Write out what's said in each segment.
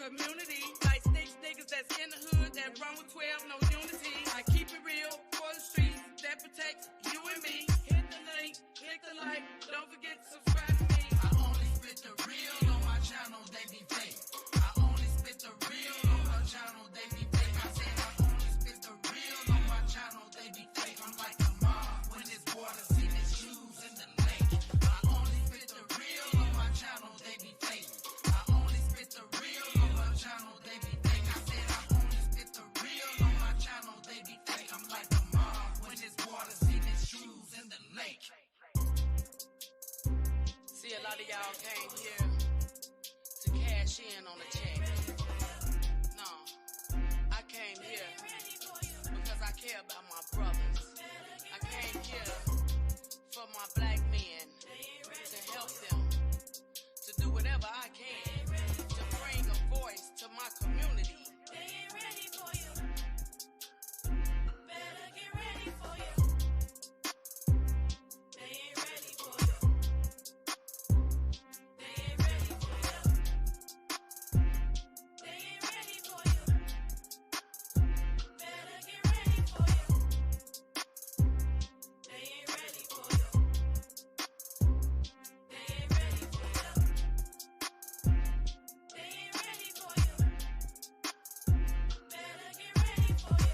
community. Like sticks niggas that's in the hood that run with 12, no unity. I keep it real for the streets that protects you and me. Hit the link, click the like, don't forget to subscribe to me. I only spit the real on my channel, they be fake. I only spit the real on my channel, they be fake. I said I only spit the real on my channel, they be fake. I'm like a mob when it's water, see the shoes in the lake. I only spit the real on my channel, they be fake. I only spit the real on my channel, they be fake. I said I only spit the real on my channel, they be fake. I'm like a mob when it's water, see the shoes in the lake. See, a lot of y'all came here to cash in on a check. No, I came here because I care about my brothers. I came here for my black men to help them to do whatever I can to bring a voice to my community. They ain't ready for you. Better get ready for you. They ain't ready for you. They ain't ready for you. They ain't ready for you. Better get ready for you. They ain't ready for you. They ain't ready for you. They ain't ready for you. Better get ready for you.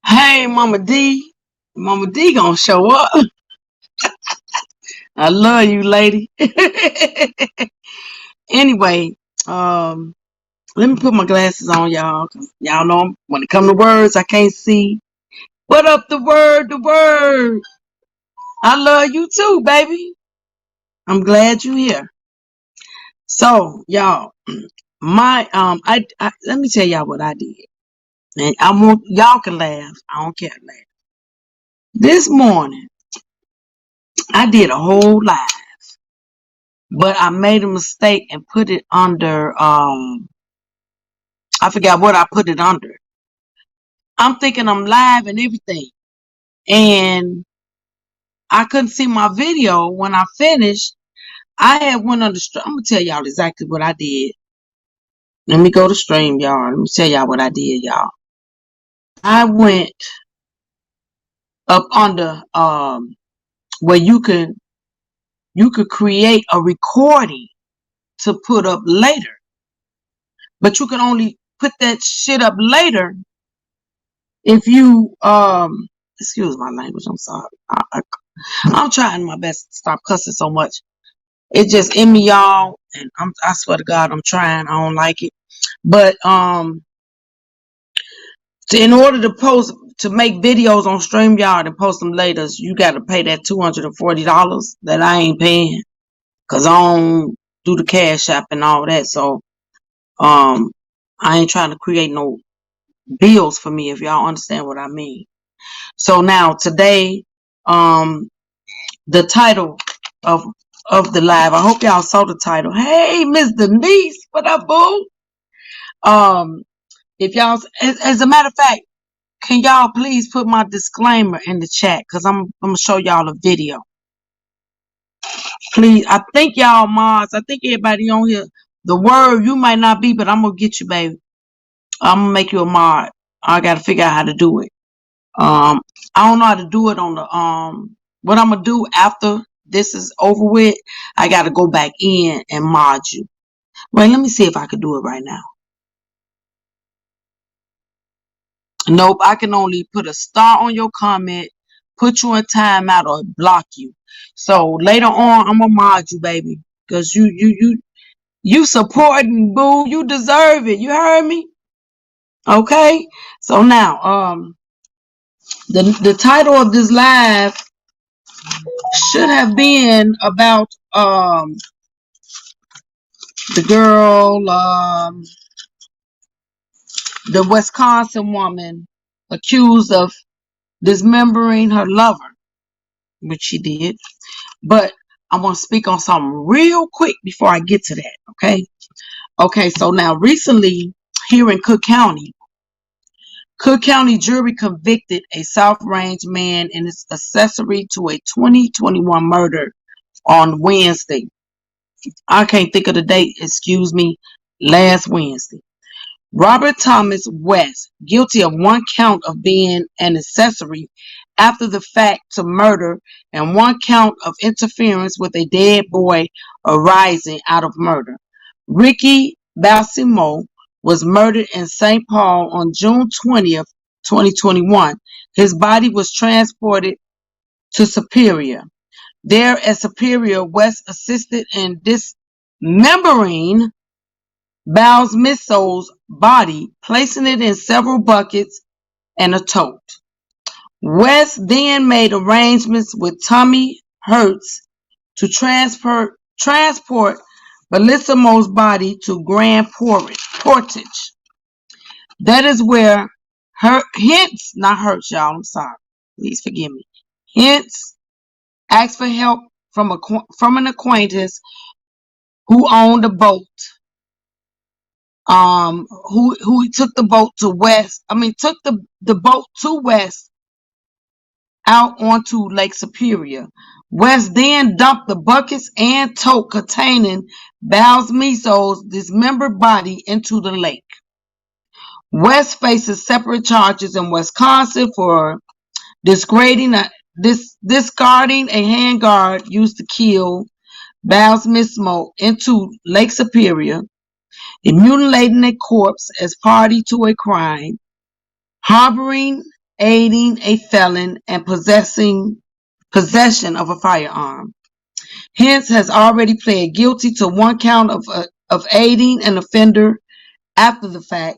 Hey, Mama D. Mama D gonna show up. I love you, lady. Anyway, let me put my glasses on, y'all. 'Cause y'all know when it come to words, I can't see. What up, the word, the word? I love you too, baby. I'm glad you here. So, y'all, let me tell y'all what I did. And I want y'all can laugh. I don't care. Laugh. This morning, I did a whole live, but I made a mistake and put it under. I forgot what I put it under. I'm thinking I'm live and everything, and I couldn't see my video when I finished. I had went under. I'm gonna tell y'all exactly what I did. Let me go to stream, y'all. Let me tell y'all what I did, y'all. I went up under where you could create a recording to put up later, but you can only put that shit up later if you excuse my language. I'm sorry. I'm trying my best to stop cussing so much. It's just in me, y'all, and I swear to God, I'm trying. I don't like it, but in order to make videos on StreamYard and post them later, you got to pay that $240 that I ain't paying, cause I don't do the Cash App and all that. So I ain't trying to create no bills for me, if y'all understand what I mean. So now today, the title of the live, I hope y'all saw the title. Hey, Miss Denise, what up, boo? If y'all, as a matter of fact, can y'all please put my disclaimer in the chat, because I'm gonna show y'all a video. Please, I think y'all mods, I think everybody on here, the word, you might not be, but I'm gonna get you, baby. I'm gonna make you a mod. I gotta figure out how to do it. I don't know how to do it on the what I'm gonna do after this is over with. I gotta go back in and mod you. Wait, let me see if I can do it right now. Nope, I can only put a star on your comment, put you in timeout, or block you. So later on, I'm gonna mod you, baby, because you You supporting, boo. You deserve it. You heard me? Okay. So now, the title of this live should have been about the girl, the Wisconsin woman accused of dismembering her lover, which she did. But I want to speak on something real quick before I get to that. Okay. Okay. So now recently here in Cook County jury convicted a South Range man and his accessory to a 2021 murder on Wednesday. I can't think of the date, excuse me, last Wednesday. Robert Thomas West, guilty of one count of being an accessory after the fact to murder and one count of interference with a dead boy arising out of murder. Ricky Balsamo was murdered in St. Paul on June 20th, 2021. His body was transported to Superior. There at Superior, West assisted in dismembering Balsamiso's body, placing it in several buckets and a tote. West then made arrangements with Tommy Hertz to transport Bellissimo's body to Grand Portage. That is where Hence, not Hertz, y'all, I'm sorry. Please forgive me. Hence asked for help from an acquaintance who owned a boat. Who took the boat to West. Took the boat to West out onto Lake Superior. West then dumped the buckets and tote containing Balsamiso's dismembered body into the lake. West faces separate charges in Wisconsin for discarding a handguard used to kill Balsamiso into Lake Superior, mutilating a corpse as party to a crime, harboring, aiding a felon, and possession of a firearm. Hence has already pled guilty to one count of aiding an offender after the fact.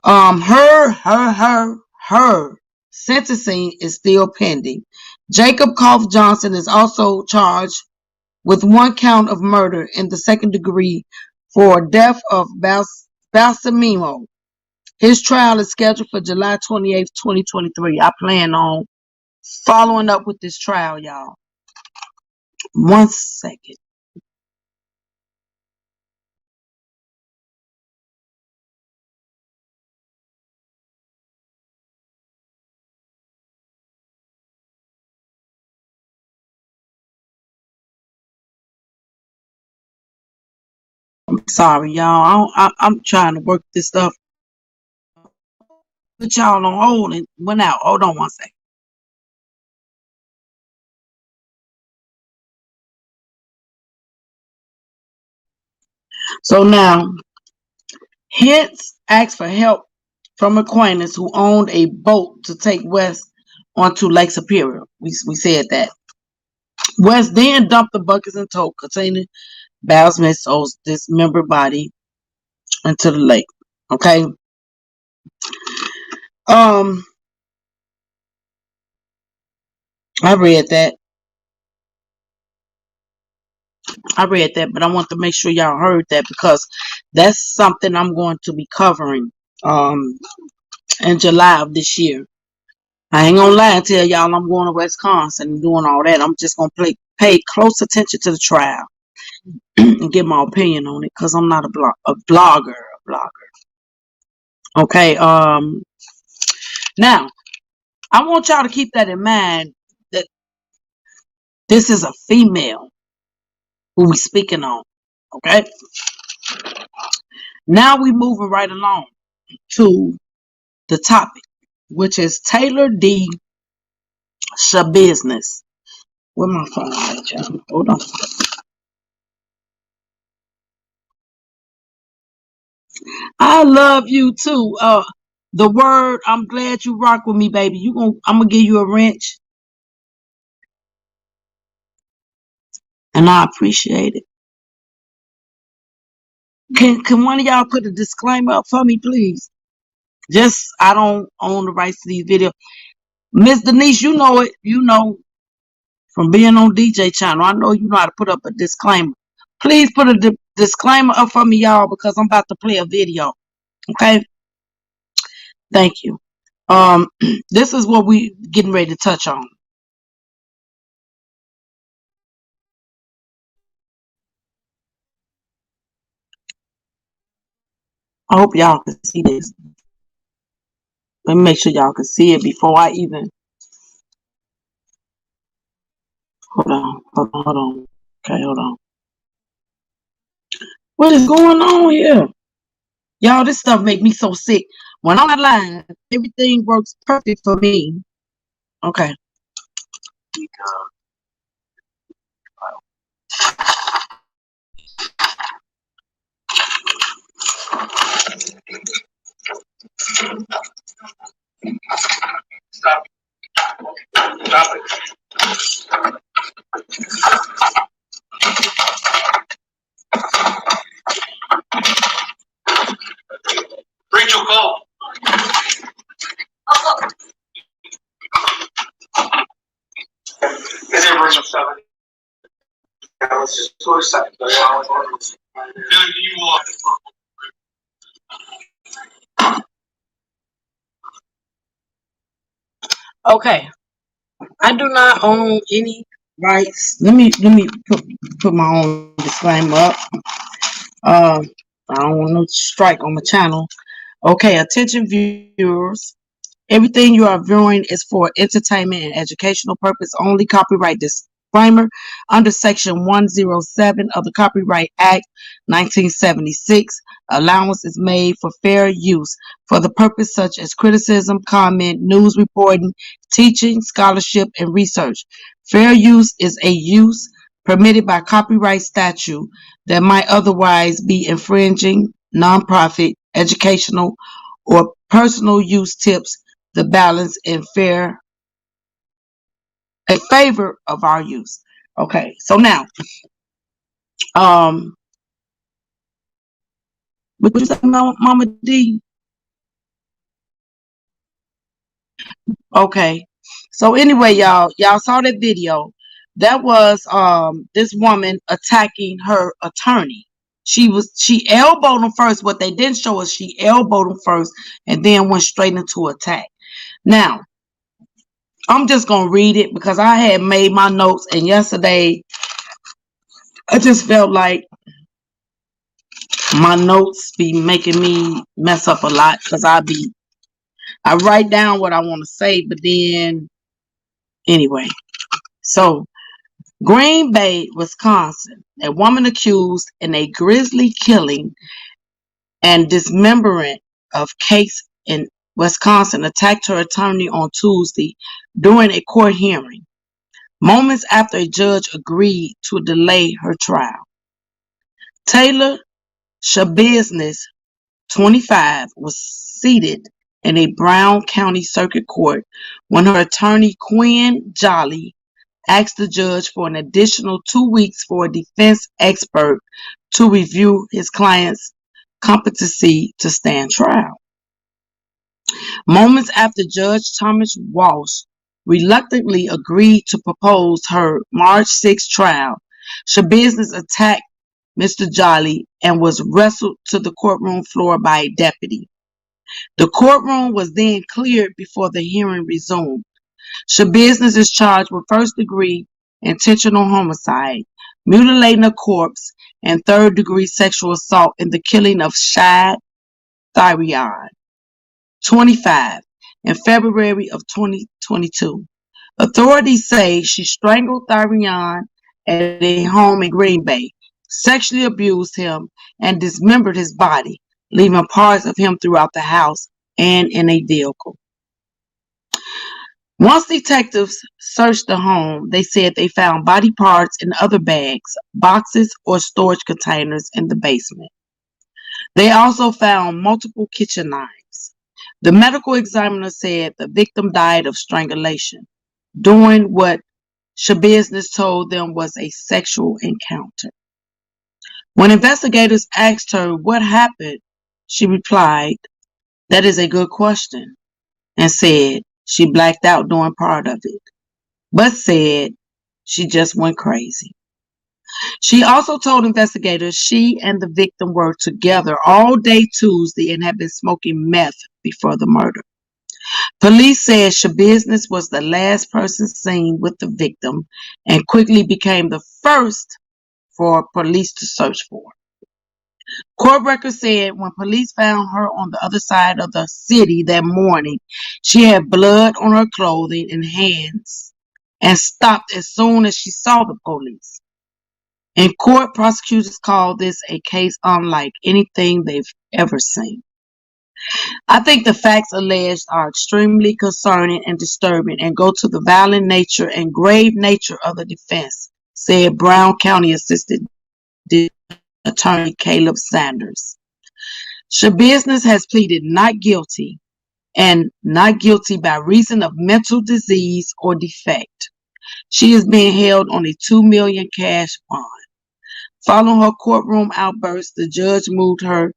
Her sentencing is still pending. Jacob Koff Johnson is also charged with one count of murder in the second degree for death of Balsamiso. His trial is scheduled for July 28th, 2023. I plan on following up with this trial, y'all. 1 second. I'm sorry, y'all. I'm trying to work this stuff. Put y'all on hold and went out. Hold on 1 second. So now, Hence asked for help from acquaintance who owned a boat to take West onto Lake Superior. We said that. West then dumped the buckets and tote containing Balsamiso's dismembered body into the lake. Okay. I read that. But I want to make sure y'all heard that because that's something I'm going to be covering in July of this year. I ain't gonna lie and tell y'all I'm going to Wisconsin and doing all that. I'm just gonna pay close attention to the trial and get my opinion on it because I'm not a blogger. Okay. Now I want y'all to keep that in mind that this is a female who we speaking on. Okay. Now we moving right along to the topic, which is Taylor D. Business. Where my phone at, y'all? Hold on. I love you too. The word, I'm glad you rock with me, baby. I'm gonna give you a wrench, and I appreciate it. Can one of y'all put a disclaimer up for me, please? Just I don't own the rights to these videos. Miss Denise, you know it. You know from being on DJ channel. I know you know how to put up a disclaimer. Please put a disclaimer up for me, y'all, because I'm about to play a video. Okay? Thank you. This is what we getting ready to touch on. I hope y'all can see this. Let me make sure y'all can see it before I even. Hold on. Okay, hold on. What is going on here? Y'all, this stuff make me so sick. When I'm online, everything works perfect for me. Okay. Stop. Stop it. Rachel, call. Is it Rachel 7? Yeah, let's just do a second. Okay. I do not own any rights. Let me put my own disclaimer up. I don't want no strike on my channel. Okay, attention viewers. Everything you are viewing is for entertainment and educational purpose only. Copyright disclaimer under Section 107 of the Copyright Act 1976. Allowance is made for fair use for the purpose such as criticism, comment, news reporting, teaching, scholarship, and research. Fair use is a use permitted by copyright statute that might otherwise be infringing. Nonprofit, educational, or personal use tips the balance in favor of our use. Okay, so now, what you say, Mama D? Okay, so anyway, y'all saw that video. That was this woman attacking her attorney. She elbowed him first. What they didn't show us, she elbowed him first and then went straight into attack. Now, I'm just gonna read it because I had made my notes, and yesterday I just felt like my notes be making me mess up a lot because I write down what I want to say, but then anyway. So Green Bay, Wisconsin, a woman accused in a grisly killing and dismemberment of case in Wisconsin attacked her attorney on Tuesday during a court hearing, moments after a judge agreed to delay her trial. Taylor Shabusiness, 25, was seated in a Brown County Circuit Court when her attorney Quinn Jolly asked the judge for an additional 2 weeks for a defense expert to review his client's competency to stand trial. Moments after Judge Thomas Walsh reluctantly agreed to propose her March 6 trial, Shabusiness attacked Mr. Jolly and was wrestled to the courtroom floor by a deputy. The courtroom was then cleared before the hearing resumed. Shabusiness is charged with first-degree intentional homicide, mutilating a corpse, and third-degree sexual assault in the killing of Shad Thyrion, 25, in February of 2022. Authorities say she strangled Thyrion at a home in Green Bay, sexually abused him, and dismembered his body, leaving parts of him throughout the house and in a vehicle. Once detectives searched the home, they said they found body parts in other bags, boxes, or storage containers in the basement. They also found multiple kitchen knives. The medical examiner said the victim died of strangulation during what Shabusiness told them was a sexual encounter. When investigators asked her what happened, she replied, "That is a good question," and said she blacked out during part of it, but said she just went crazy. She also told investigators she and the victim were together all day Tuesday and had been smoking meth before the murder. Police said Shabiznes was the last person seen with the victim and quickly became the first for police to search for. Court records said when police found her on the other side of the city that morning, she had blood on her clothing and hands and stopped as soon as she saw the police. In court, prosecutors called this a case unlike anything they've ever seen. I think the facts alleged are extremely concerning and disturbing and go to the violent nature and grave nature of the defense, said Brown County Assistant Attorney Caleb Sanders. Shabiznes has pleaded not guilty and not guilty by reason of mental disease or defect. She is being held on a $2 million cash bond. Following her courtroom outburst, the judge moved her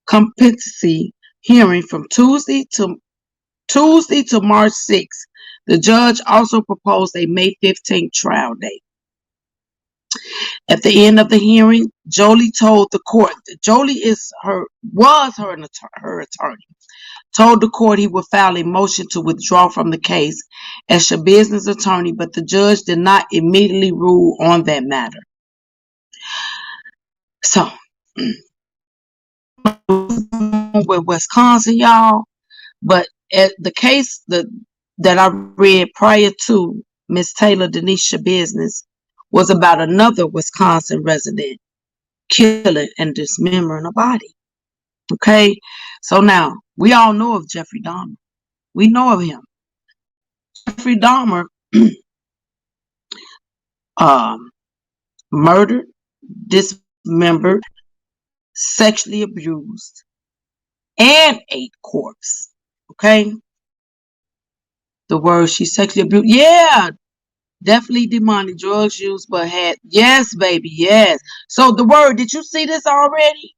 competency hearing from Tuesday to March 6th. The judge also proposed a May 15th trial date. At the end of the hearing, Jolie told the court that Jolie was her attorney. Told the court he would file a motion to withdraw from the case as Shabiznes' attorney, but the judge did not immediately rule on that matter. So, with Wisconsin, y'all, but the case that I read prior to Miss Taylor Denise Shabiznes was about another Wisconsin resident killing and dismembering a body. Okay, so now we all know of Jeffrey Dahmer. We know of him. Jeffrey Dahmer murdered, dismembered, sexually abused, and ate corpse. Okay, the word she sexually abused. Yeah, definitely demonic drugs used, but had yes, baby, yes. So the word, did you see this already?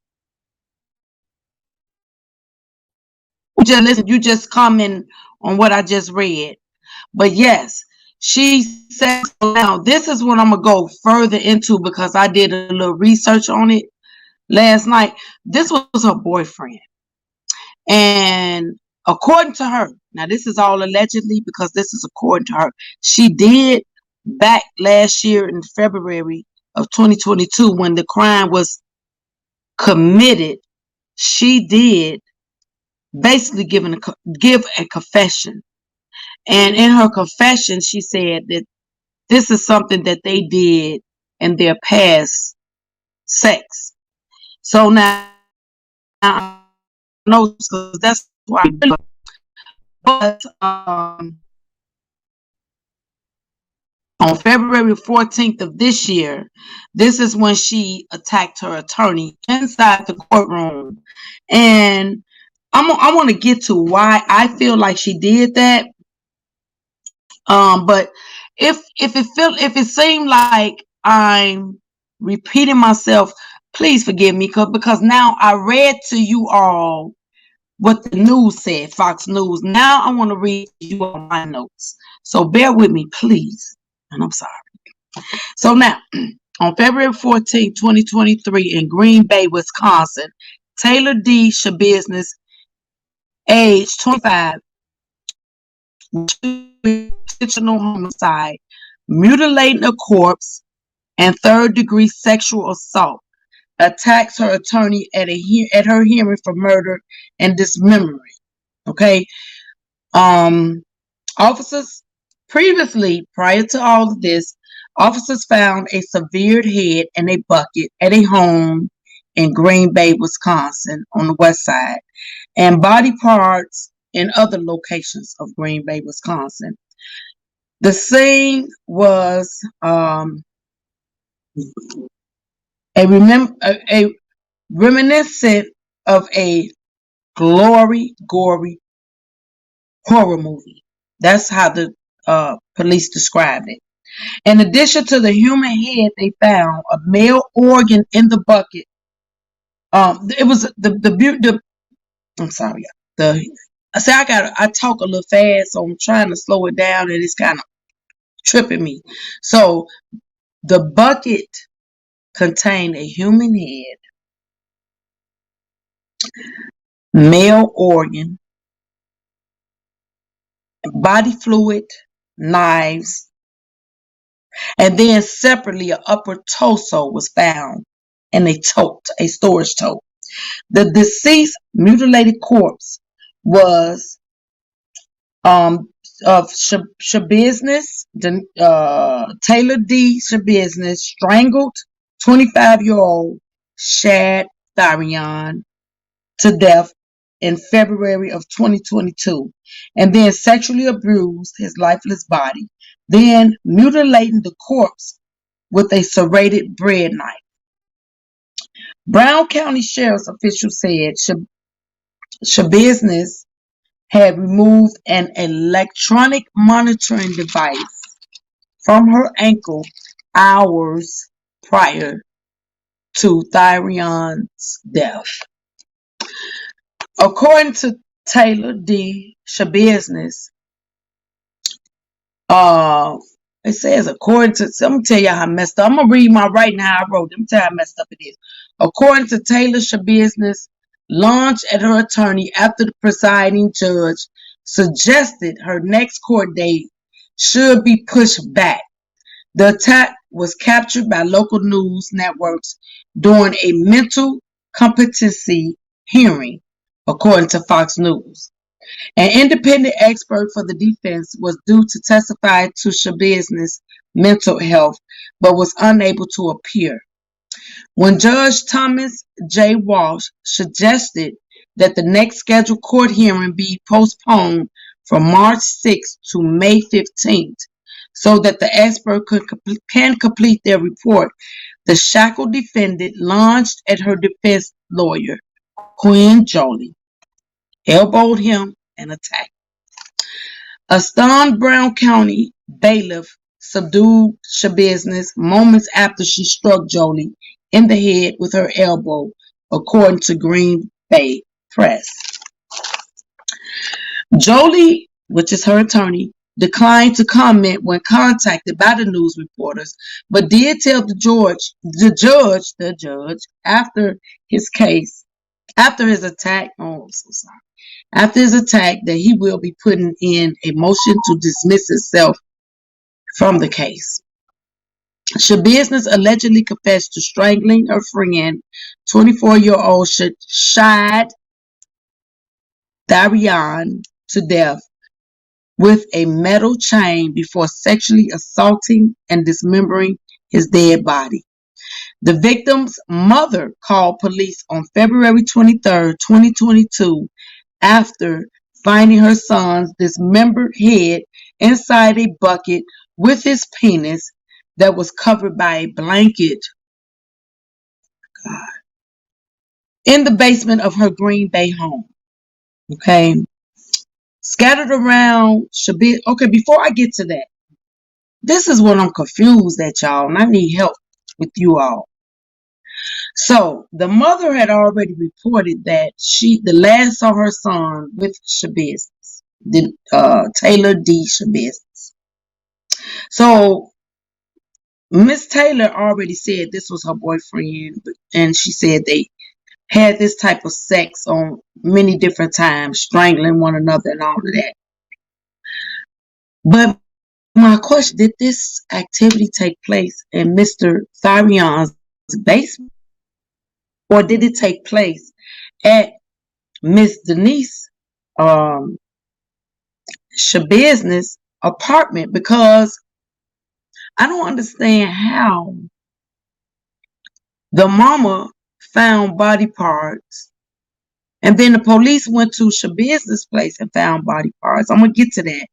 Just listen, you just comment on what I just read. But yes, she said, now this is what I'm gonna go further into because I did a little research on it last night. This was her boyfriend. And according to her, now this is all allegedly because this is according to her, she did back last year in February of 2022 when the crime was committed, she did basically give a confession. And in her confession, she said that this is something that they did in their past sex. So now I know that's why. But on February 14th of this year, this is when she attacked her attorney inside the courtroom. And I want to get to why I feel like she did that. But if it seemed like I'm repeating myself, please forgive me because now I read to you all what the news said, Fox News. Now I want to read you all my notes. So bear with me, please. And I'm sorry. So now, on February 14, 2023, in Green Bay, Wisconsin, Taylor D. Shabiznes, age 25, intentional homicide, mutilating a corpse, and third-degree sexual assault, attacks her attorney at her hearing for murder and dismembering. Okay, officers previously, prior to all of this, officers found a severed head in a bucket at a home in Green Bay, Wisconsin, on the west side, and body parts in other locations of Green Bay, Wisconsin. The scene was a reminiscent of a gory horror movie. That's how the police described it. In addition to the human head, they found a male organ in the bucket. It was the I'm sorry. The I talk a little fast, so I'm trying to slow it down, and it's kind of tripping me. So the bucket contained a human head, male organ, body fluid, knives, and then separately an upper torso was found in a storage tote. The deceased mutilated corpse was um of Shabiznes, Taylor D. Shabiznes strangled 25-year-old Shad Tharion to death in February of 2022, and then sexually abused his lifeless body, then mutilating the corpse with a serrated bread knife. Brown County Sheriff's officials said Shabiznes had removed an electronic monitoring device from her ankle hours prior to Thyron's death. According to Taylor D. Shabiznes, it says according to, I'm gonna tell you how messed up. I'm gonna read my writing how I wrote. Let me tell you how messed up it is. According to Taylor Shabiznes, launched at her attorney after the presiding judge suggested her next court date should be pushed back. The attack was captured by local news networks during a mental competency hearing, according to Fox News. An independent expert for the defense was due to testify to Shabiznes' mental health, but was unable to appear. When Judge Thomas J. Walsh suggested that the next scheduled court hearing be postponed from March 6th to May 15th, so that the expert can complete their report, the shackled defendant lunged at her defense lawyer, Quinn Jolie, elbowed him, and attacked. A stunned Brown County bailiff subdued Shabiznes moments after she struck Jolie in the head with her elbow, according to Green Bay Press. Jolie, which is her attorney, declined to comment when contacted by the news reporters, but did tell the judge after his attack. Oh, I'm so sorry. After his attack, that he will be putting in a motion to dismiss himself from the case. Shabiznes allegedly confessed to strangling her friend, 24-year-old Shad Tharion, to death with a metal chain before sexually assaulting and dismembering his dead body. The victim's mother called police on February 23, 2022, after finding her son's dismembered head inside a bucket with his penis that was covered by a blanket in the basement of her Green Bay home. Okay. Scattered around Shabizz. Okay, before I get to that, this is what I'm confused at, y'all, and I need help with you all. So the mother had already reported that the last saw her son with Shabizz, Taylor D. Shabizz. So Miss Taylor already said this was her boyfriend, and she said they had this type of sex on many different times, strangling one another and all of that. But my question, did this activity take place in Mr. Tharion's basement? Or did it take place at Miss Denise Shabizz' apartment? Because I don't understand how the mama found body parts and then the police went to Shabizz' place and found body parts. I'm going to get to that.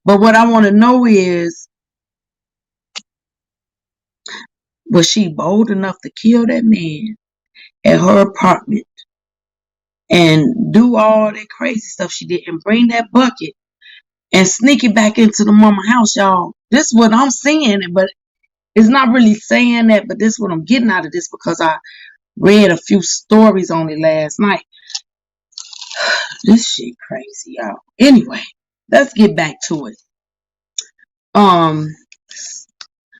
But what I want to know is, was she bold enough to kill that man at her apartment and do all that crazy stuff she did and bring that bucket and sneaking back into the mama house, y'all. This is what I'm seeing, but it's not really saying that, but this is what I'm getting out of this because I read a few stories on it last night. This shit crazy, y'all. Anyway, let's get back to it.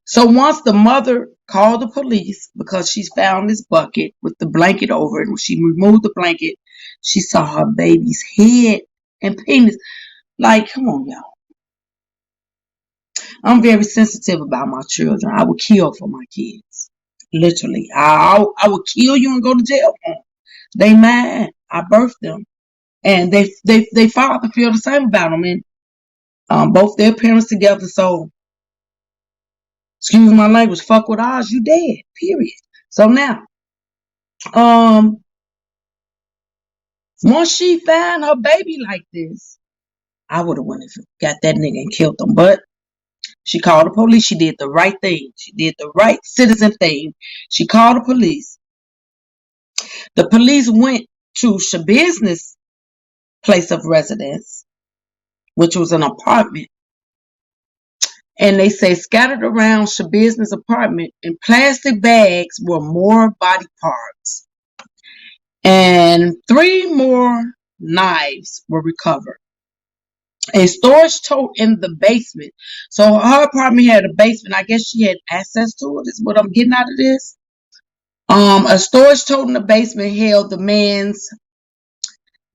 So once the mother called the police because she found this bucket with the blanket over it, when she removed the blanket, she saw her baby's head and penis. Like, come on, y'all. I'm very sensitive about my children. I would kill for my kids. Literally. I would kill you and go to jail for them. They mad. I birthed them. And they father feel the same about them. And both their parents together. So, excuse my language, fuck with ours, you dead. Period. So now, once she found her baby like this, I would have went and got that nigga and killed him. But she called the police. She did the right thing. She did the right citizen thing. She called the police. The police went to Shabiz's place of residence, which was an apartment. And they say scattered around Shabiz's apartment in plastic bags were more body parts. And 3 more knives were recovered. A storage tote in the basement. So her apartment had a basement. I guess she had access to it, is what I'm getting out of this. A storage tote in the basement held the man's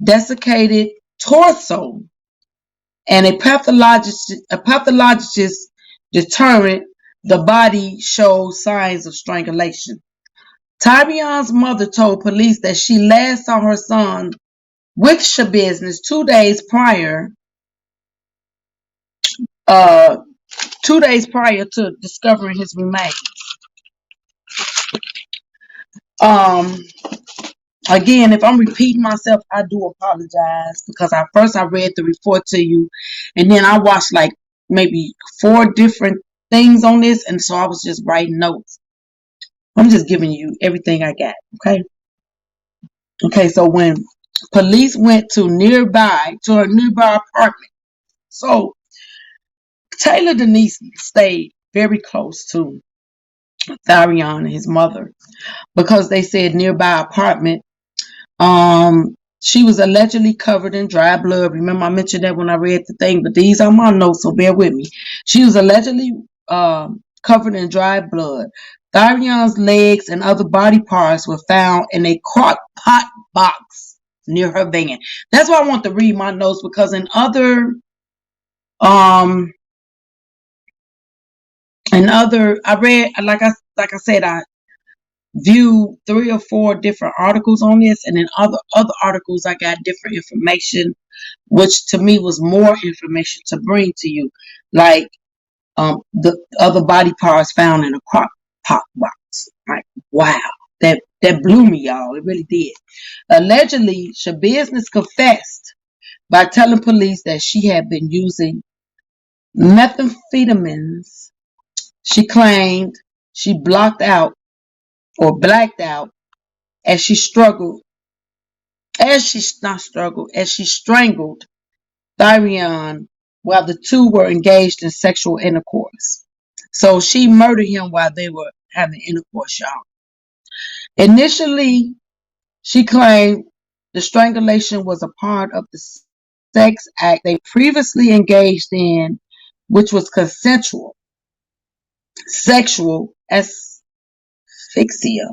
desiccated torso, and a pathologist determined the body showed signs of strangulation. Tyrion's mother told police that she last saw her son with Shabizz 2 days prior. 2 days prior to discovering his remains. Again, if I'm repeating myself, I do apologize because I read the report to you, and then I watched like maybe 4 different things on this, and so I was just writing notes. I'm just giving you everything I got, okay? Okay, so when police went to her nearby apartment, so Taylor Denise stayed very close to Tharion and his mother because they said nearby apartment. She was allegedly covered in dry blood. Remember, I mentioned that when I read the thing, but these are my notes, so bear with me. She was allegedly covered in dry blood. Tharion's legs and other body parts were found in a crock pot box near her van. That's why I want to read my notes, because in other I read, like I said, I viewed 3 or 4 different articles on this, and in other articles I got different information, which to me was more information to bring to you, like the other body parts found in a crock pot box. Like, wow, that blew me, y'all. It really did. Allegedly, Shabizz confessed by telling police that she had been using methamphetamines. She claimed she blacked out as she strangled Tharion while the two were engaged in sexual intercourse. So she murdered him while they were having intercourse, y'all. Initially, she claimed the strangulation was a part of the sex act they previously engaged in, which was consensual sexual asphyxia.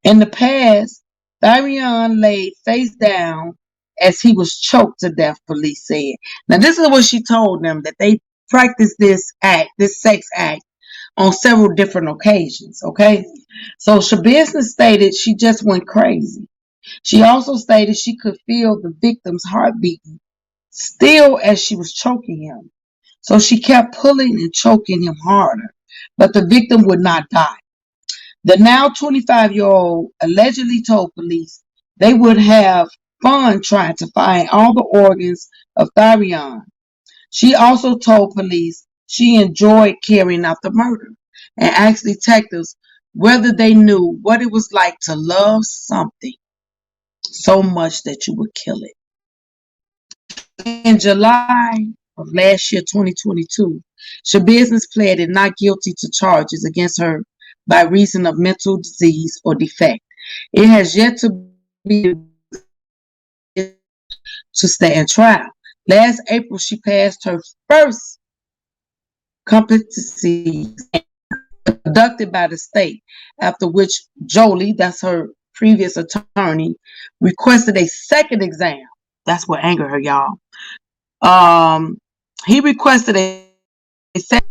In the past, Tharion laid face down as he was choked to death, police said. Now, this is what she told them, that they practiced this sex act, on several different occasions, okay? So Shabizz stated she just went crazy. She also stated she could feel the victim's heart beating still as she was choking him. So she kept pulling and choking him harder, but the victim would not die. The now 25-year-old allegedly told police they would have fun trying to find all the organs of Tharion. She also told police she enjoyed carrying out the murder and asked detectives whether they knew what it was like to love something so much that you would kill it. In July of last year, 2022, Shabusiness pleaded not guilty to charges against her by reason of mental disease or defect. It has yet to be to stand trial. Last April, she passed her first competency conducted by the state, after which Jolie, that's her previous attorney, requested a second exam. That's what angered her, y'all. He requested a second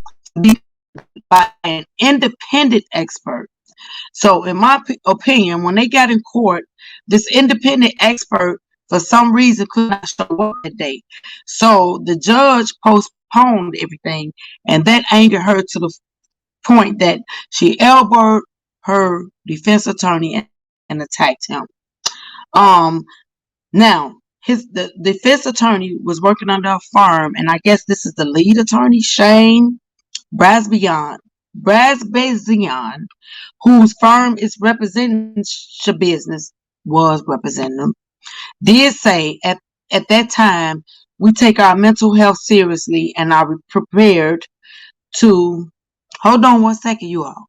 by an independent expert. So, in my opinion, when they got in court, this independent expert, for some reason, could not show up that day. So, the judge postponed everything, and that angered her to the point that she elbowed her defense attorney and attacked him. Now, the defense attorney was working under a firm, and I guess this is the lead attorney, Shane Brasbian, whose firm is representing Shabusiness, was representing them, did say at that time, we take our mental health seriously and are prepared to, hold on one second, you all.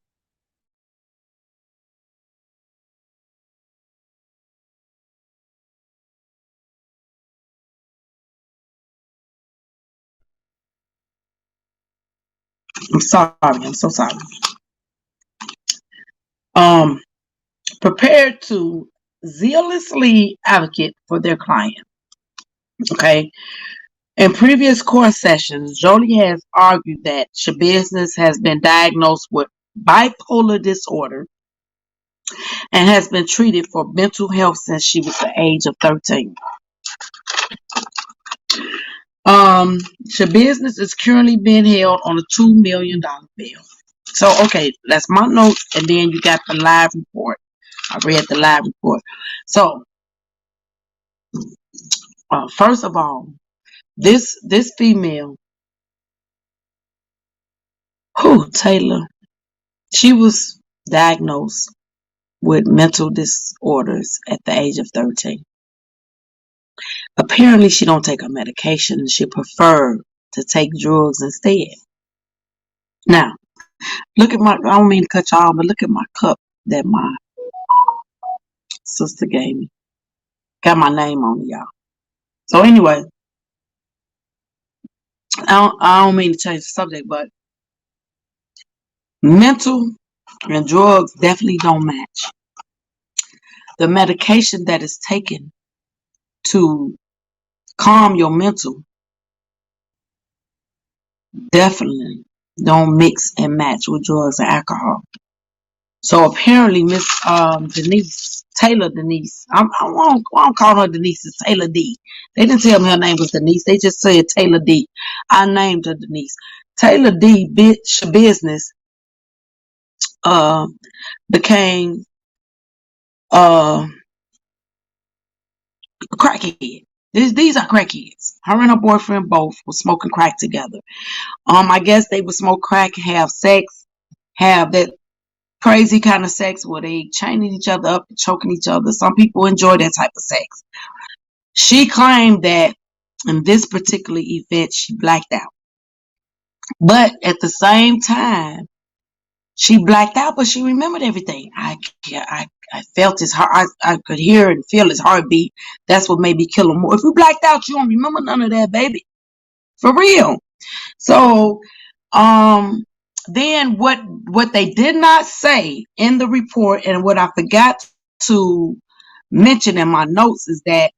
I'm sorry. I'm so sorry. Prepared to zealously advocate for their client. Okay. In previous court sessions, Jolie has argued that Shabusiness has been diagnosed with bipolar disorder and has been treated for mental health since she was the age of 13. Shabusiness is currently being held on a $2 million bail. So, okay, that's my notes, and then you got the live report. I read the live report. So, first of all, this female, Taylor, she was diagnosed with mental disorders at the age of 13. Apparently, she don't take her medication, and she prefer to take drugs instead. Now, look at I don't mean to cut y'all, but look at my cup that my sister gave me. Got my name on it, y'all. So anyway, I don't mean to change the subject, but mental and drugs definitely don't match. The medication that is taken to calm your mental definitely don't mix and match with drugs and alcohol. So apparently, Miss Taylor Denise, I won't call her Denise, it's Taylor D. They didn't tell me her name was Denise. They just said Taylor D. I named her Denise. Taylor D. Shabusiness became a crackhead. These are crackheads. Her and her boyfriend both were smoking crack together. I guess they would smoke crack, have sex, have that crazy kind of sex where they chaining each other up and choking each other. Some people enjoy that type of sex. She claimed that in this particular event, she blacked out. But at the same time, she blacked out, but she remembered everything. I felt his heart. I could hear and feel his heartbeat. That's what made me kill him more. If you blacked out, you don't remember none of that, baby. For real. So, then what they did not say in the report, and what I forgot to mention in my notes, is that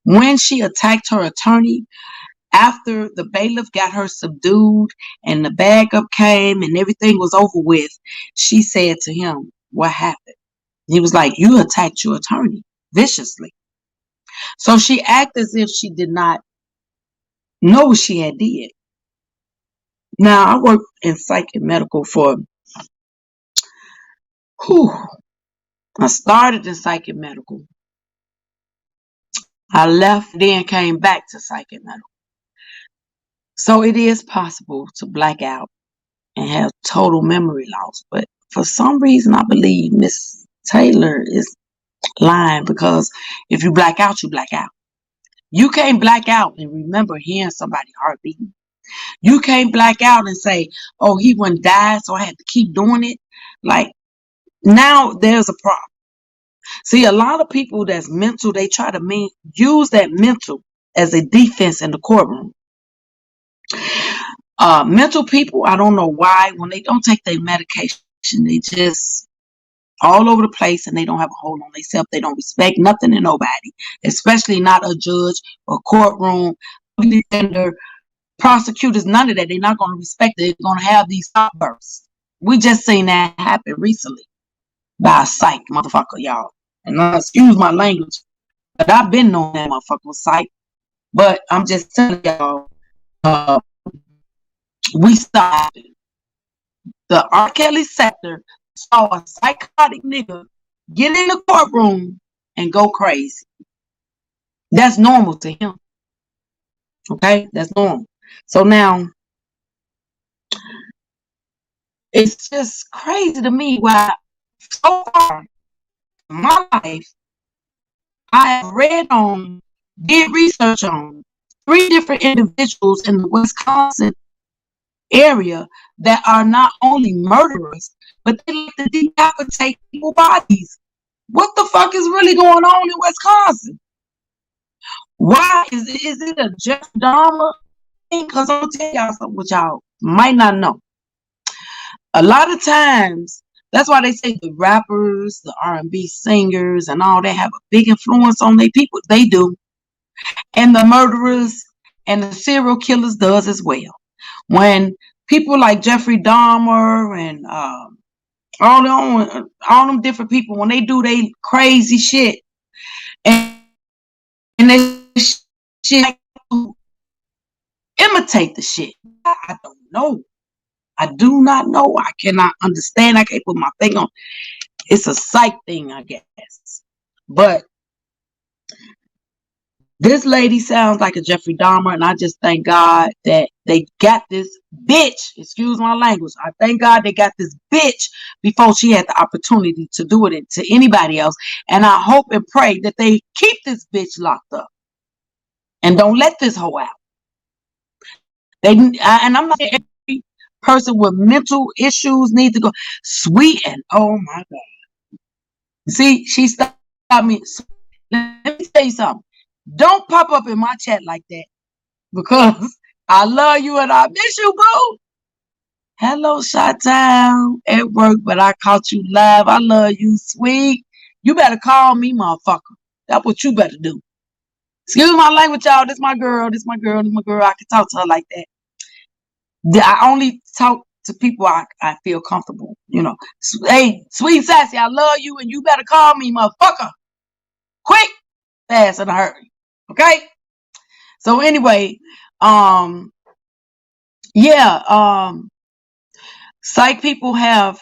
when she attacked her attorney, after the bailiff got her subdued and the backup came and everything was over with, she said to him, "What happened?" He was like, "You attacked your attorney viciously." So she acted as if she did not know what she had did. Now, I worked in psych and medical for, I started in psych and medical. I left, then came back to psych and medical. So it is possible to black out and have total memory loss. But for some reason, I believe Miss Taylor is lying, because if you black out, you black out. You can't black out and remember hearing somebody's heart beating. You can't black out and say, oh, he wouldn't die, so I had to keep doing it. Like, now there's a problem. See, a lot of people that's mental, they try to use that mental as a defense in the courtroom. Mental people, I don't know why, when they don't take their medication, they just all over the place and they don't have a hold on themselves. They don't respect nothing and nobody, especially not a judge or courtroom, defender, prosecutors, none of that. They're not going to respect it. They're going to have these outbursts. We just seen that happen recently by a psych motherfucker, y'all. And excuse my language, but I've been knowing that motherfucker was psych. But I'm just telling y'all, we saw the R. Kelly sector saw a psychotic nigga get in the courtroom and go crazy. That's normal to him. Okay? That's normal. So now, it's just crazy to me why so far in my life, I have read on, did research on 3 different individuals in the Wisconsin area that are not only murderers, but they like to decapitate people's bodies. What the fuck is really going on in Wisconsin? Why is it a Jeff Dahmer thing? Because I'll tell y'all something which y'all might not know. A lot of times, that's why they say the rappers, the R&B singers, and all that have a big influence on their people. They do. And the murderers and the serial killers does as well. When people like Jeffrey Dahmer and all them different people, when they do they crazy shit and they shit imitate the shit. I don't know. I do not know. I cannot understand. I can't put my thing on. It's a psych thing, I guess. But this lady sounds like a Jeffrey Dahmer, and I just thank God that they got this bitch. Excuse my language. I thank God they got this bitch before she had the opportunity to do it to anybody else. And I hope and pray that they keep this bitch locked up and don't let this hoe out. And I'm not saying every person with mental issues needs to go. Sweet and oh my God. See, she stopped me. Let me tell you something. Don't pop up in my chat like that because I love you and I miss you, boo. Hello, Chi-Town at work, but I caught you live. I love you, sweet. You better call me, motherfucker. That's what you better do. Excuse my language, y'all. This my girl. This my girl. This my girl. I can talk to her like that. I only talk to people I feel comfortable. You know. Hey, sweet sassy, I love you, and you better call me, motherfucker. Quick, fast, in a hurry. Okay. So anyway, psych people have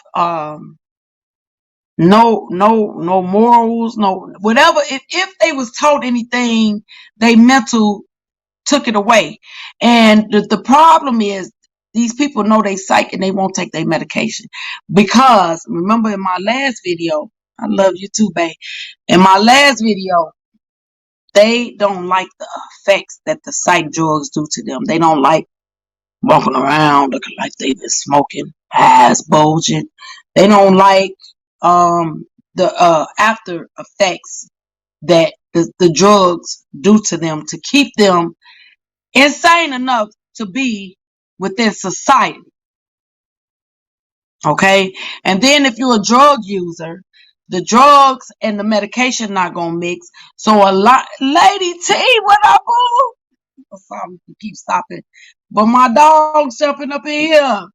no morals, no whatever. If they was taught anything, they mental took it away. And the problem is these people know they psych and they won't take their medication. Because remember in my last video, I love you too, babe. In my last video, they don't like the effects that the psych drugs do to them. They don't like walking around looking like they've been smoking, ass bulging. They don't like the after effects that the drugs do to them to keep them insane enough to be within society. Okay? And then if you're a drug user, the drugs and the medication not gonna mix. So a lot, Lady T, what up, boo? Sorry, keep stopping. But my dog's jumping up in here.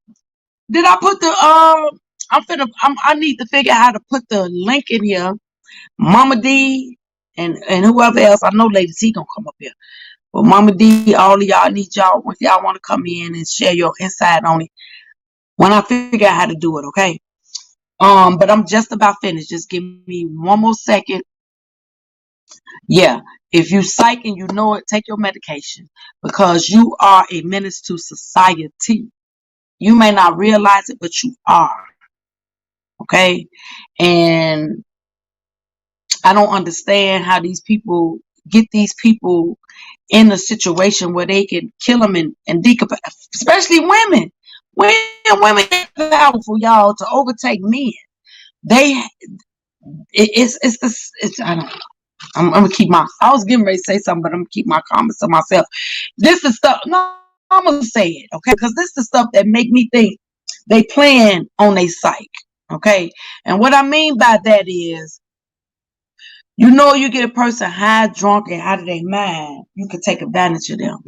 Did I put the I need to figure out how to put the link in here. Mama D and whoever else. I know Lady T gonna come up here. But Mama D, all of y'all need y'all if y'all want to come in and share your insight on it. When I figure out how to do it, okay? But I'm just about finished. Just give me one more second. Yeah, if you psych and you know it, take your medication because you are a menace to society. You may not realize it, but you are. Okay? And I don't understand how these people get these people in a situation where they can kill them and decapitate, especially women. Women are powerful, y'all, to overtake men. They, it's this. It's I don't know. I'm gonna keep my. I was getting ready to say something, but I'm gonna keep my comments to myself. This is stuff. No, I'm gonna say it, okay? Because this is stuff that make me think they playing on their psyche, okay? And what I mean by that is, you get a person high, drunk, and out of their mind, you can take advantage of them.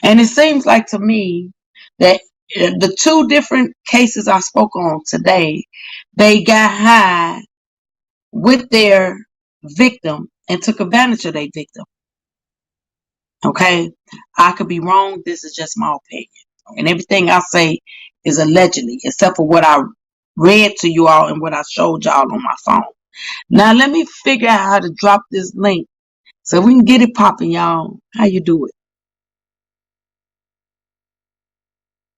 And it seems like to me that the two different cases I spoke on today, they got high with their victim and took advantage of their victim. Okay, I could be wrong. This is just my opinion, and everything I say is allegedly, except for what I read to you all and what I showed y'all on my phone. Now let me figure out how to drop this link so we can get it popping, y'all. How you do it?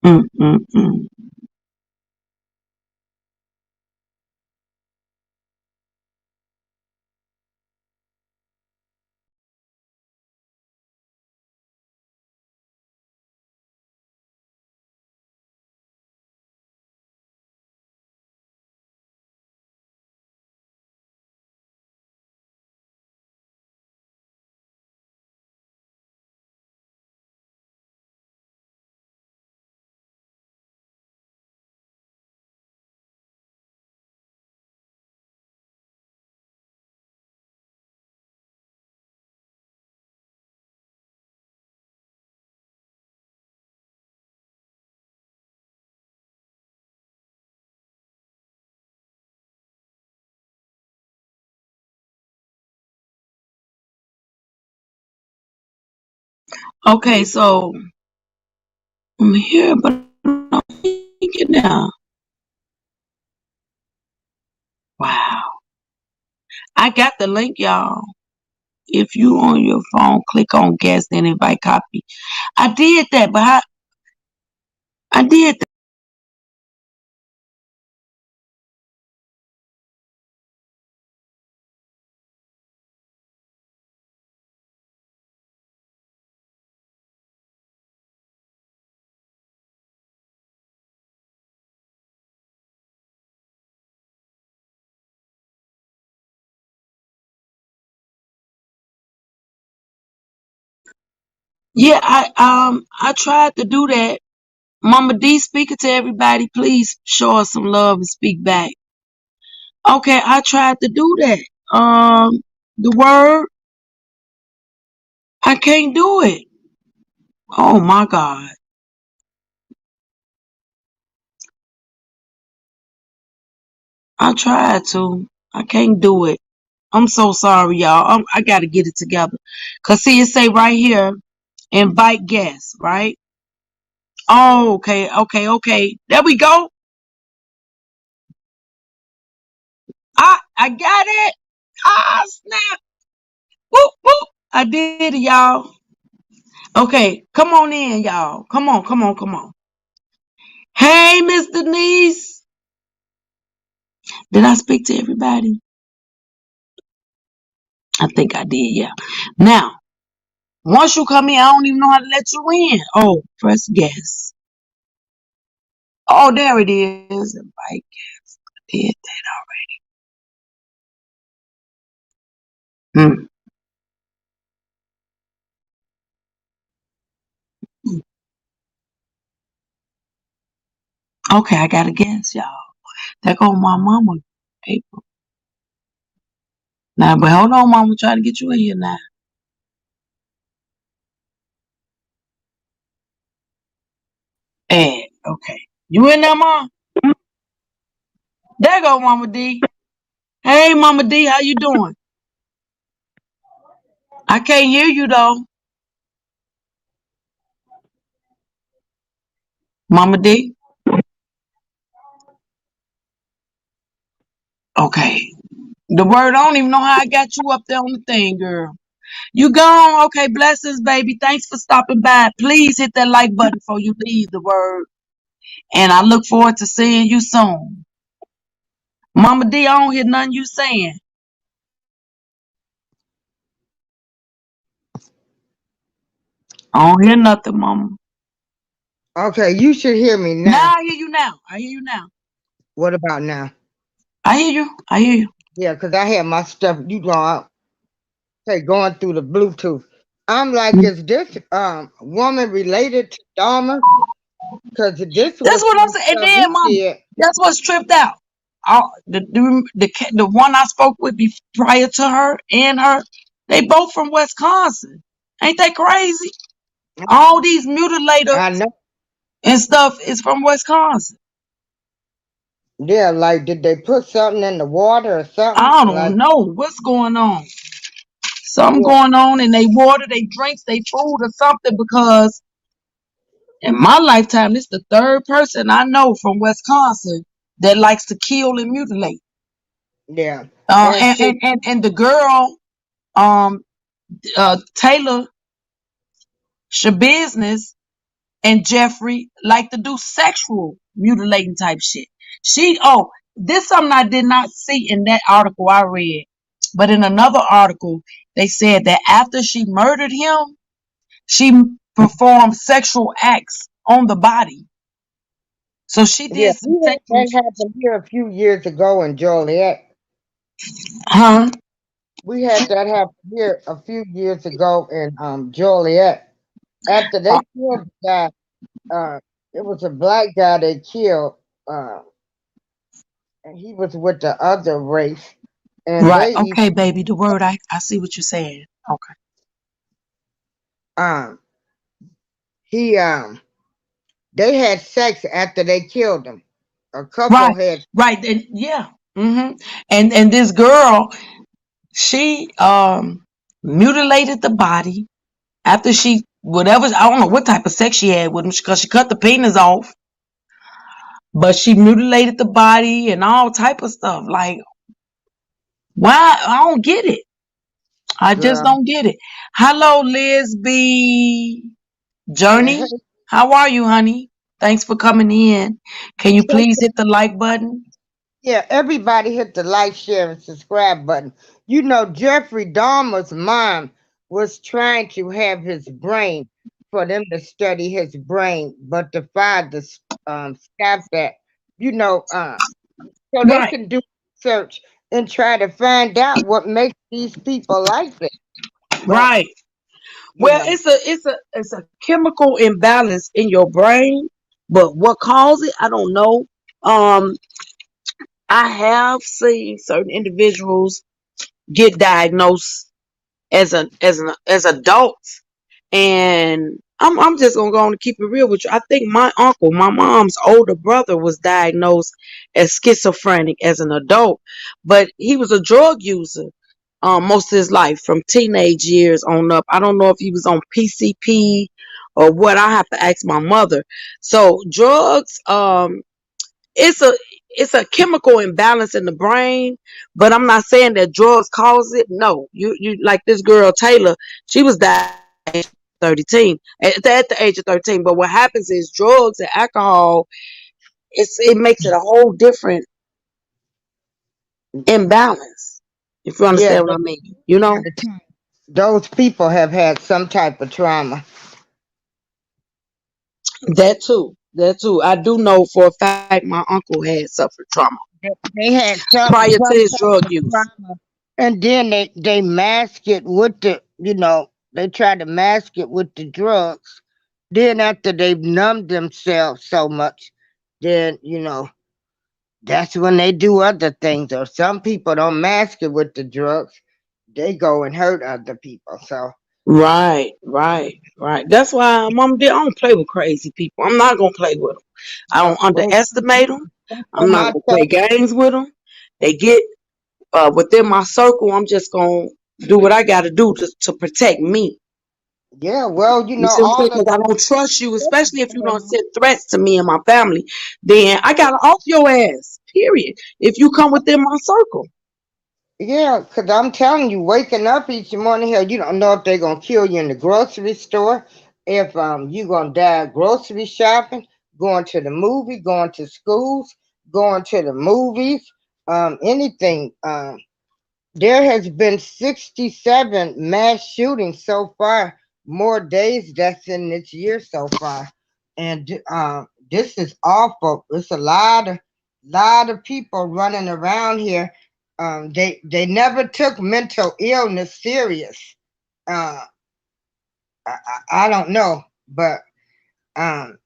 Mm, mm, mm. Okay, so I'm here, but I'm not thinking now. Wow, I got the link, y'all. If you on your phone, click on guest and invite copy. I did that, but I did that. Yeah, I tried to do that. Mama D speaking to everybody, please show us some love and speak back. Okay, I tried to do that. The word, I can't do it. Oh my God. I tried to. I can't do it. I'm so sorry, y'all. I gotta get it together. Cause see, it say right here, invite guests, right? Oh, okay, okay, okay. There we go. I got it. Ah, snap. Whoop, whoop. I did it, y'all. Okay, come on in, y'all. Come on, come on, come on. Hey, Miss Denise. Did I speak to everybody? I think I did, yeah. Now, once you come in, I don't even know how to let you in. Oh, press guest. Oh, there it is. Invite guest. I did that. Okay, I got a guess, y'all. There go my mama, April. Now, but hold on, mama, trying to get you in here now. Ed, okay. You in there, mom? There go Mama D. Hey, Mama D, how you doing? I can't hear you though. Mama D. Okay. The word, I don't even know how I got you up there on the thing, girl. You gone? Okay, blessings, baby. Thanks for stopping by. Please hit that like button before you leave the word. And I look forward to seeing you soon. Mama D, I don't hear nothing you saying. I don't hear nothing, mama. Okay, you should hear me now. Now I hear you now. I hear you now. What about now? I hear you. I hear you. Yeah, because I had my stuff, you know, going through the Bluetooth. I'm like, is this woman related to Dahmer? Because this That's was what I'm some saying. And stuff then, he mama, did. that's what's tripped out. The one I spoke with prior to her and her, they both from Wisconsin. Ain't that crazy? All these mutilators I know. and stuff is from Wisconsin. Yeah, like, did they put something in the water or something? I don't Like, know what's going on. Something yeah, going on in they water, they drinks, they food, or something. Because in my lifetime, this the third person I know from Wisconsin that likes to kill and mutilate. yeah. Uh, And and, see, and, and, and the girl, um, Taylor Shabusiness and Jeffrey like to do sexual mutilating type shit. This something I did not see in that article I read, but in another article they said that after she murdered him, she performed sexual acts on the body. So she yeah, did some we had sexual, that happen here a few years ago in Joliet. huh? We had that happen here a few years ago in Joliet. After they killed the guy, it was a black guy they killed, uh, and he was with the other race, and Right. they Okay, baby. The word I see what you're saying. Okay. um he they had sex after they killed him. A couple Right. had Right. And yeah. And this girl, she mutilated the body after she whatever, I don't know what type of sex she had with him because she cut the penis off, but she mutilated the body and all type of stuff. Like, why? I don't get it. I just girl. don't get it. Hello, Liz B. Yeah, Journey. How are you, honey? Thanks for coming in. Can you please hit the like button? yeah, everybody hit the like, share, and subscribe button. You know, Jeffrey Dahmer's mom was trying to have his brain for them to study his brain, but the father stopped that. You know, so they Right. can do research and try to find out what makes these people like that. But Right. you Well, know, it's a chemical imbalance in your brain, but what causes it, I don't know. Um, I have seen certain individuals get diagnosed as adults, and I'm just gonna go on and keep it real with you. I think my uncle, my mom's older brother, was diagnosed as schizophrenic as an adult, but he was a drug user most of his life from teenage years on up. I don't know if he was on PCP or what. I have to ask my mother. So drugs, it's a it's a chemical imbalance in the brain, but I'm not saying that drugs cause it. No, you like this girl Taylor, she was diagnosed at the age of 13, at the age of 13. But what happens is drugs and alcohol, it makes it a whole different imbalance. If you yeah, understand what I mean, you know. those people have had some type of trauma. That too. That too. I do know for a fact my uncle had suffered trauma They had prior to some his type drug of use. trauma, and then they mask it with the, you know, they try to mask it with the drugs. Then after they've numbed themselves so much, then you know that's when they do other things. Or some people don't mask it with the drugs; they go and hurt other people. So Right, right, right. That's why, Mom, I don't play with crazy people. I'm not gonna play with them. I don't well, underestimate them. that's I'm what not my gonna play son. games with them. They get within my circle. I'm just gonna do what I got to do to protect me. Yeah, well, you You know see what I'm saying? all of Because I don't trust you, especially if you don't send threats to me and my family. Then I gotta off your ass. Period. If you come within my circle. Yeah, because I'm telling you, waking up each morning here, you don't know if they're gonna kill you in the grocery store, if you gonna die grocery shopping, going to the movie, going to schools, going to the movies, anything. There has been 67 mass shootings so far more days that's in this year so far, and this is awful. It's a lot of people running around here. They never took mental illness serious. Uh, I don't know, but um,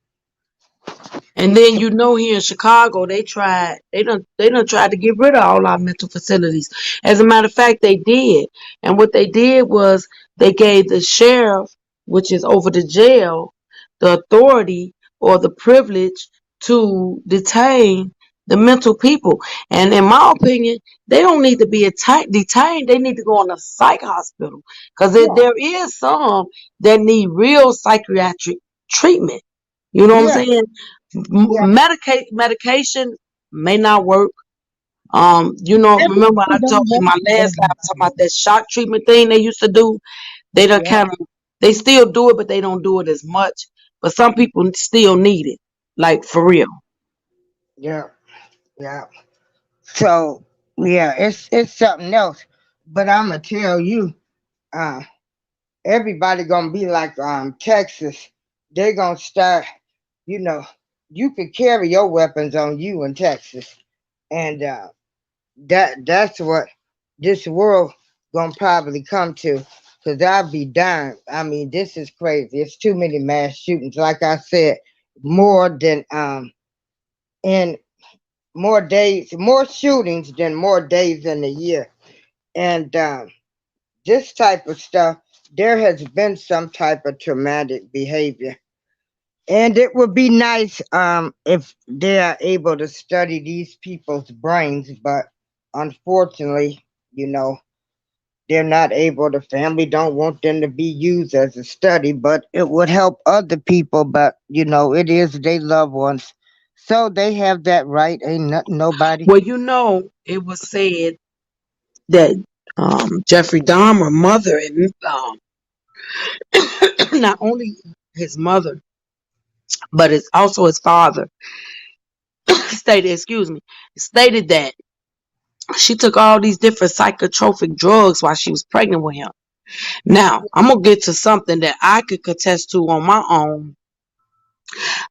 And then here in Chicago, they done tried to get rid of all our mental facilities. As a matter of fact, they did. And what they did was they gave the sheriff, which is over the jail, the authority or the privilege to detain the mental people. And in my opinion, they don't need to be detained. They need to go in a psych hospital because yeah, there is some that need real psychiatric treatment. You know what I'm yeah, saying? yeah. Medication may not work. Remember I Everything told don't you work my for last time talking about everybody. that shock treatment thing they used to do. They don't Yeah, kind of, they still do it, but they don't do it as much. But some people still need it, like for real. yeah, yeah. So yeah, it's something else. But I'ma tell you, uh, everybody gonna be like Texas. They gonna start, you know, you could carry your weapons on you in Texas, and that's what this world gonna probably come to. Cause I'll be darned. I mean, this is crazy. It's too many mass shootings. Like I said, more than in more days, more shootings than more days in a year. And this type of stuff, there has been some type of traumatic behavior. And it would be nice if they are able to study these people's brains, but unfortunately, you know, they're not able. The family don't want them to be used as a study, but it would help other people. But you know, it is their loved ones, so they have that right. Ain't nothing nobody. Well, it was said that Jeffrey Dahmer mother and not only his mother, but it's also his father stated that she took all these different psychotropic drugs while she was pregnant with him. Now, I'm gonna get to something that I could contest to on my own.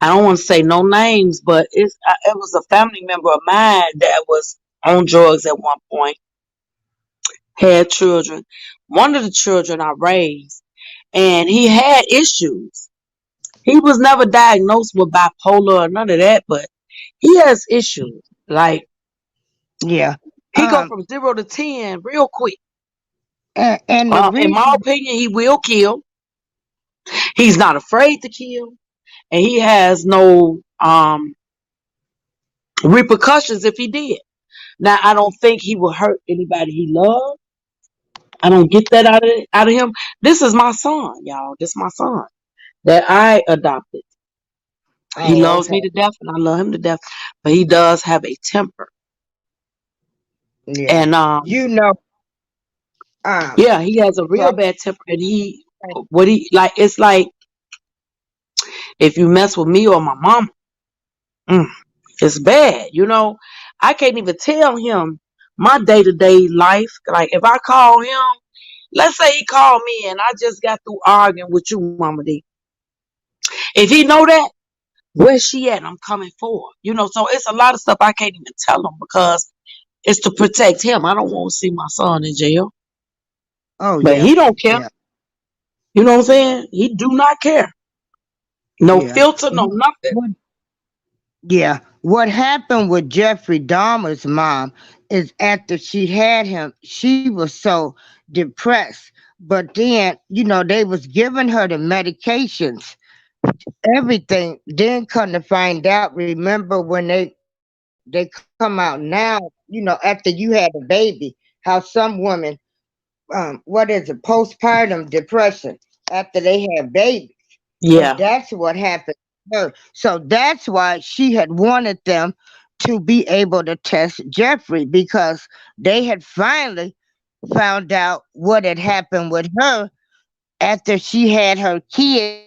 I don't want to say no names, but it was a family member of mine that was on drugs at one point, had children. One of the children I raised, and he had issues. He was never diagnosed with bipolar or none of that, but he has issues. Like Yeah. he go Um. from 0 to 10 real quick. And the In my reason. opinion, he will kill. He's not afraid to kill, and he has no repercussions if he did. Now, I don't think he will hurt anybody he loves. I don't get that out of him. This is my son, y'all. This is my son that I adopted. He Oh, loves okay. me to death, and I love him to death. But he does have a temper, Yeah. and You know. Um. yeah, he has a So. real bad temper. And what he like, it's like if you mess with me or my mom, mm, it's bad. I can't even tell him my day-to-day life. Like if I call him, let's say he called me and I just got through arguing with you, Mama D. If he know that, where's she at? I'm coming for her. So it's a lot of stuff I can't even tell him because it's to protect him. I don't want to see my son in jail. Oh But yeah. he don't care. Yeah. You know what I'm saying? He do not care. No Yeah. filter, no nothing. What? Yeah. What happened with Jeffrey Dahmer's mom is after she had him, she was so depressed. But then, they was giving her the medications, everything. Then come to find out, remember when they come out now, after you had a baby, how some women, what is it, postpartum depression after they have babies. And Yeah. that's what happened to her. So that's why she had wanted them to be able to test Jeffrey, because they had finally found out what had happened with her after she had her kids.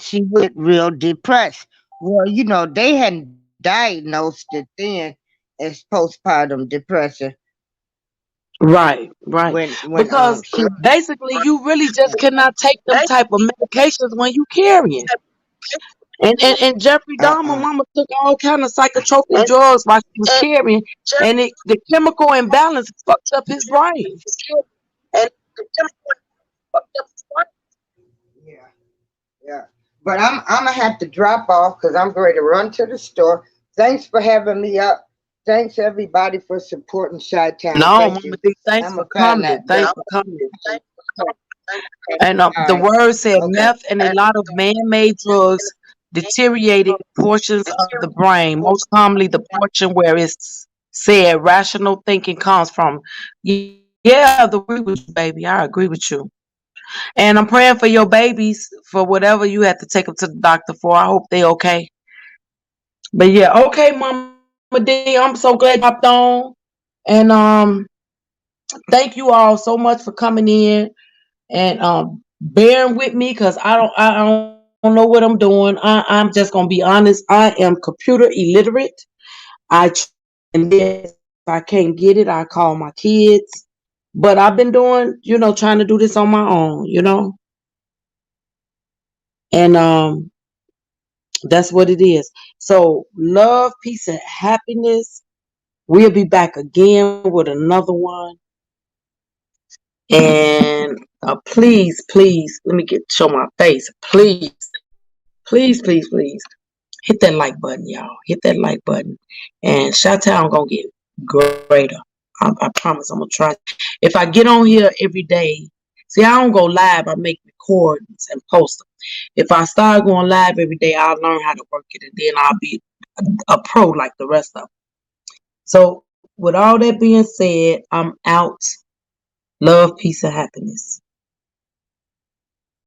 She would get real depressed. Well, they hadn't diagnosed it then as postpartum depression. Right, right. when Because she basically you really just cannot take them type of medications when you carrying. And Jeffrey Dahmer uh-uh. mama took all kind of psychotropic drugs while she was carrying, and the chemical imbalance fucked up his brain. Yeah, yeah. But I'm gonna have to drop off because I'm going to run to the store. Thanks for having me up. Thanks everybody for supporting Chi Town. No, Thank Mama you. D, thanks I'm for gonna find coming. that. Thanks for coming. And All the right. word said Okay. meth and a lot of man-made drugs deteriorated portions of the brain, most commonly the portion where it's said rational thinking comes from. Yeah, I agree with you, baby. I agree with you. And I'm praying for your babies for whatever you have to take them to the doctor for. I hope they okay. But yeah, okay, Mama D, I'm so glad you hopped on. And thank you all so much for coming in and bearing with me because I don't know what I'm doing. I'm just gonna be honest. I am computer illiterate. I try my best. If I can't get it, I call my kids. But I've been doing, trying to do this on my own. And that's what it is. So love, peace, and happiness. We'll be back again with another one. And please, please, let me get show my face. Please, please, please, please hit that like button, y'all. Hit that like button. And Chi-Town gonna get greater. I promise I'm gonna try. If I get on here every day, see, I don't go live. I make recordings and post them. If I start going live every day, I'll learn how to work it, and then I'll be a pro like the rest of them. So, with all that being said, I'm out. Love, peace, and happiness.